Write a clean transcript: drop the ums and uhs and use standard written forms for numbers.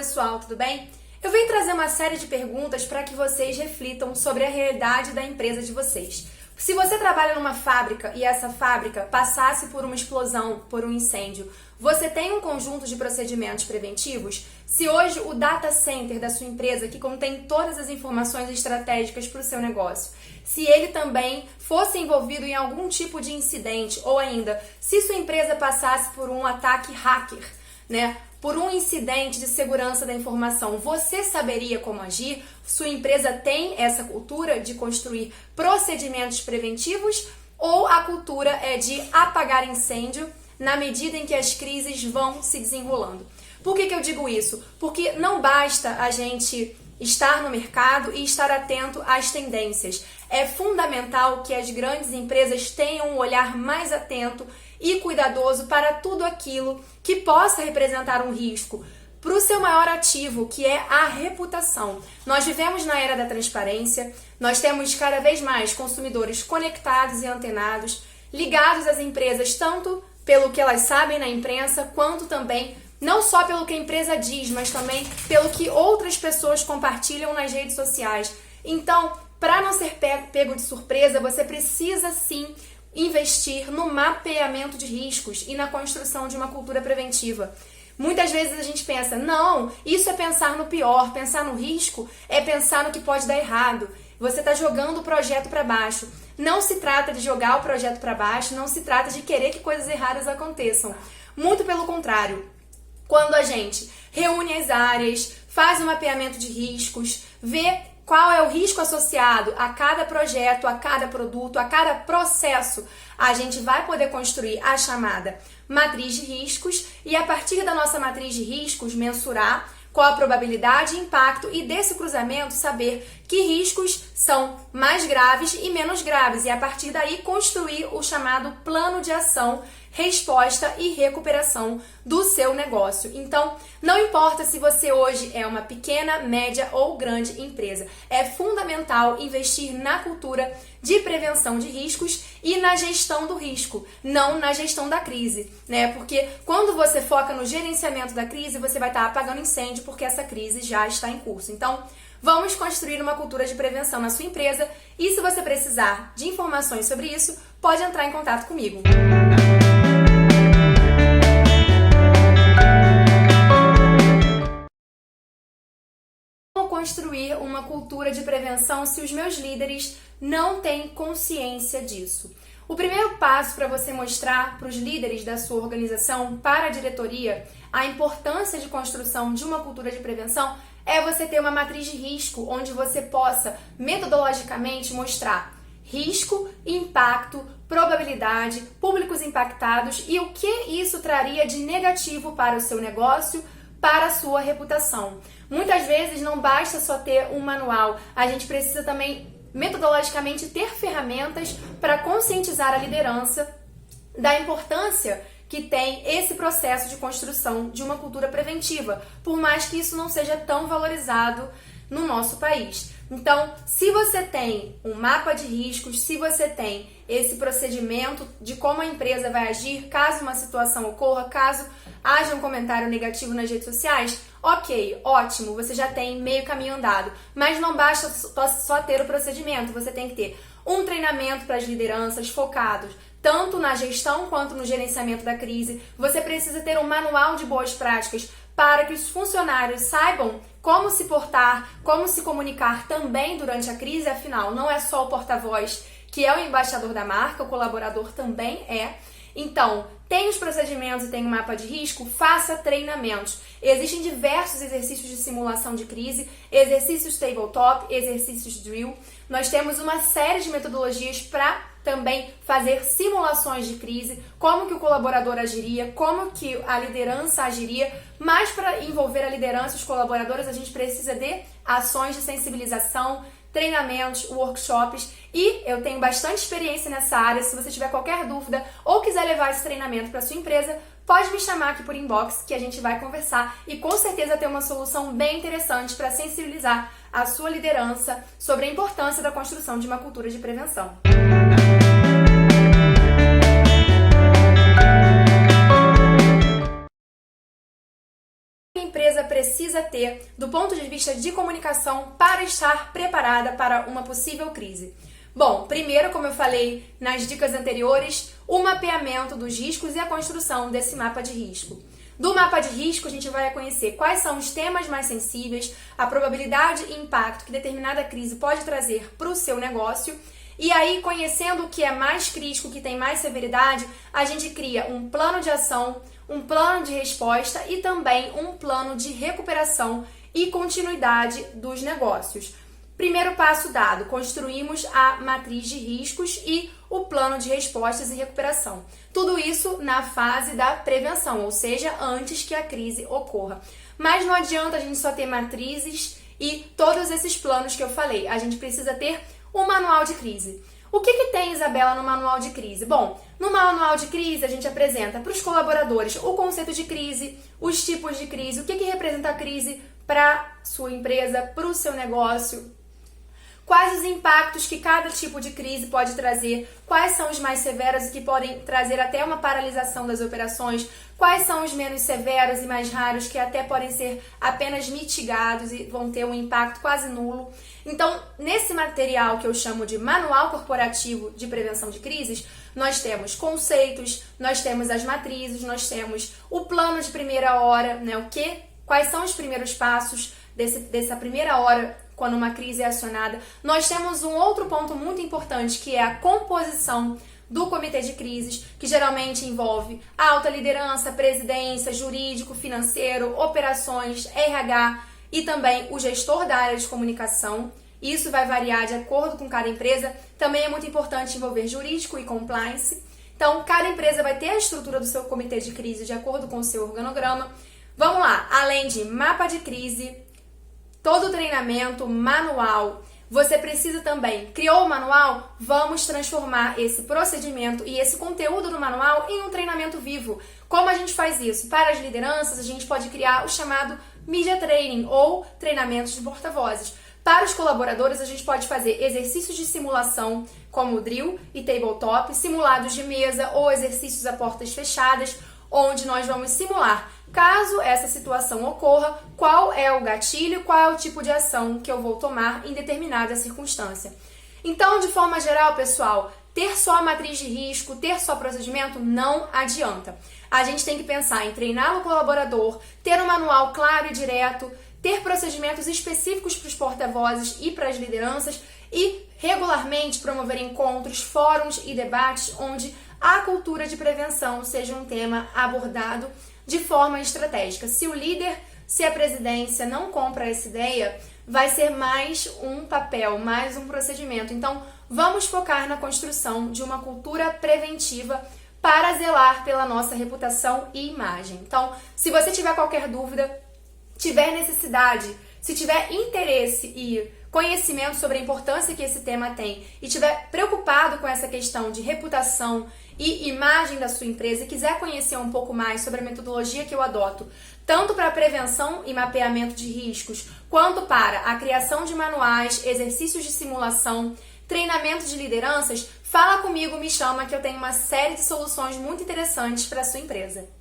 pessoal, tudo bem? Eu venho trazer uma série de perguntas para que vocês reflitam sobre a realidade da empresa de vocês. Se você trabalha numa fábrica e essa fábrica passasse por uma explosão, por um incêndio, você tem um conjunto de procedimentos preventivos? Se hoje o data center da sua empresa, que contém todas as informações estratégicas para o seu negócio, se ele também fosse envolvido em algum tipo de incidente, ou ainda, se sua empresa passasse por um ataque hacker, por um incidente de segurança da informação, você saberia como agir? Sua empresa tem essa cultura de construir procedimentos preventivos ou a cultura é de apagar incêndio na medida em que as crises vão se desenrolando? Por que eu digo isso? Porque não basta a gente estar no mercado e estar atento às tendências. É fundamental que as grandes empresas tenham um olhar mais atento e cuidadoso para tudo aquilo que possa representar um risco para o seu maior ativo, que é a reputação. Nós vivemos na era da transparência, nós temos cada vez mais consumidores conectados e antenados, ligados às empresas, tanto pelo que elas sabem na imprensa, quanto também não só pelo que a empresa diz, mas também pelo que outras pessoas compartilham nas redes sociais. Então, para não ser pego de surpresa, você precisa sim investir no mapeamento de riscos e na construção de uma cultura preventiva. Muitas vezes a gente pensa, não, isso é pensar no pior, pensar no risco é pensar no que pode dar errado. Você está jogando o projeto para baixo. Não se trata de jogar o projeto para baixo, não se trata de querer que coisas erradas aconteçam. Muito pelo contrário. Quando a gente reúne as áreas, faz um mapeamento de riscos, vê qual é o risco associado a cada projeto, a cada produto, a cada processo, a gente vai poder construir a chamada matriz de riscos e a partir da nossa matriz de riscos mensurar qual a probabilidade e impacto e desse cruzamento saber que riscos são mais graves e menos graves e a partir daí construir o chamado plano de ação, resposta e recuperação do seu negócio. Então, não importa se você hoje é uma pequena, média ou grande empresa, é fundamental investir na cultura de prevenção de riscos e na gestão do risco, não na gestão da crise, Porque quando você foca no gerenciamento da crise, você vai estar apagando incêndio porque essa crise já está em curso. Então, vamos construir uma cultura de prevenção na sua empresa e se você precisar de informações sobre isso, pode entrar em contato comigo. Como construir uma cultura de prevenção se os meus líderes não têm consciência disso? O primeiro passo para você mostrar para os líderes da sua organização, para a diretoria, a importância de construção de uma cultura de prevenção é você ter uma matriz de risco onde você possa metodologicamente mostrar risco, impacto, probabilidade, públicos impactados e o que isso traria de negativo para o seu negócio, para a sua reputação. Muitas vezes não basta só ter um manual, a gente precisa também metodologicamente ter ferramentas para conscientizar a liderança da importância que tem esse processo de construção de uma cultura preventiva, por mais que isso não seja tão valorizado no nosso país. Então, se você tem um mapa de riscos, se você tem esse procedimento de como a empresa vai agir caso uma situação ocorra, caso haja um comentário negativo nas redes sociais, ok, ótimo, você já tem meio caminho andado. Mas não basta só ter o procedimento, você tem que ter um treinamento para as lideranças focados tanto na gestão quanto no gerenciamento da crise. Você precisa ter um manual de boas práticas para que os funcionários saibam como se portar, como se comunicar também durante a crise. Afinal, não é só o porta-voz que é o embaixador da marca, o colaborador também é. Então, tem os procedimentos e tem um mapa de risco, faça treinamentos. Existem diversos exercícios de simulação de crise, exercícios tabletop, exercícios drill. Nós temos uma série de metodologias para também fazer simulações de crise, como que o colaborador agiria, como que a liderança agiria, mas para envolver a liderança e os colaboradores a gente precisa de ações de sensibilização, treinamentos, workshops e eu tenho bastante experiência nessa área. Se você tiver qualquer dúvida ou quiser levar esse treinamento para sua empresa, pode me chamar aqui por inbox que a gente vai conversar e com certeza ter uma solução bem interessante para sensibilizar a sua liderança sobre a importância da construção de uma cultura de prevenção. A empresa precisa precisa ter do ponto de vista de comunicação para estar preparada para uma possível crise? Bom, primeiro, como eu falei nas dicas anteriores, o mapeamento dos riscos e a construção desse mapa de risco. Do mapa de risco, a gente vai conhecer quais são os temas mais sensíveis, a probabilidade e impacto que determinada crise pode trazer para o seu negócio. E aí, conhecendo o que é mais crítico, o que tem mais severidade, a gente cria um plano de ação, um plano de resposta e também um plano de recuperação e continuidade dos negócios. Primeiro passo dado, construímos a matriz de riscos e o plano de respostas e recuperação. Tudo isso na fase da prevenção, ou seja, antes que a crise ocorra. Mas não adianta a gente só ter matrizes e todos esses planos que eu falei. A gente precisa ter um manual de crise. O que tem, Isabela, no manual de crise? Bom, no manual de crise a gente apresenta para os colaboradores o conceito de crise, os tipos de crise, o que representa a crise para sua empresa, para o seu negócio, quais os impactos que cada tipo de crise pode trazer, quais são os mais severos e que podem trazer até uma paralisação das operações, quais são os menos severos e mais raros que até podem ser apenas mitigados e vão ter um impacto quase nulo. Então, nesse material que eu chamo de Manual Corporativo de Prevenção de Crises, nós temos conceitos, nós temos as matrizes, nós temos o plano de primeira hora, né? Quais são os primeiros passos dessa primeira hora quando uma crise é acionada. Nós temos um outro ponto muito importante, que é a composição do comitê de crises, que geralmente envolve a alta liderança, presidência, jurídico, financeiro, operações, RH e também o gestor da área de comunicação. Isso vai variar de acordo com cada empresa. Também é muito importante envolver jurídico e compliance. Então, cada empresa vai ter a estrutura do seu comitê de crise de acordo com o seu organograma. Vamos lá, além de mapa de crise, todo o treinamento, manual, você precisa também, criou o manual? Vamos transformar esse procedimento e esse conteúdo do manual em um treinamento vivo. Como a gente faz isso? Para as lideranças, a gente pode criar o chamado Media Training ou treinamentos de porta-vozes. Para os colaboradores, a gente pode fazer exercícios de simulação, como o drill e tabletop, simulados de mesa ou exercícios a portas fechadas, onde nós vamos simular, caso essa situação ocorra, qual é o gatilho, qual é o tipo de ação que eu vou tomar em determinada circunstância. Então, de forma geral, pessoal, ter só a matriz de risco, ter só procedimento não adianta. A gente tem que pensar em treinar o colaborador, ter um manual claro e direto, ter procedimentos específicos para os porta-vozes e para as lideranças e regularmente promover encontros, fóruns e debates onde a cultura de prevenção seja um tema abordado de forma estratégica. Se o líder, se a presidência não compra essa ideia, vai ser mais um papel, mais um procedimento. Então, vamos focar na construção de uma cultura preventiva para zelar pela nossa reputação e imagem. Então, se você tiver qualquer dúvida, tiver necessidade, se tiver interesse e conhecimento sobre a importância que esse tema tem e estiver preocupado com essa questão de reputação e imagem da sua empresa e quiser conhecer um pouco mais sobre a metodologia que eu adoto, tanto para a prevenção e mapeamento de riscos, quanto para a criação de manuais, exercícios de simulação, treinamento de lideranças, fala comigo, me chama que eu tenho uma série de soluções muito interessantes para a sua empresa.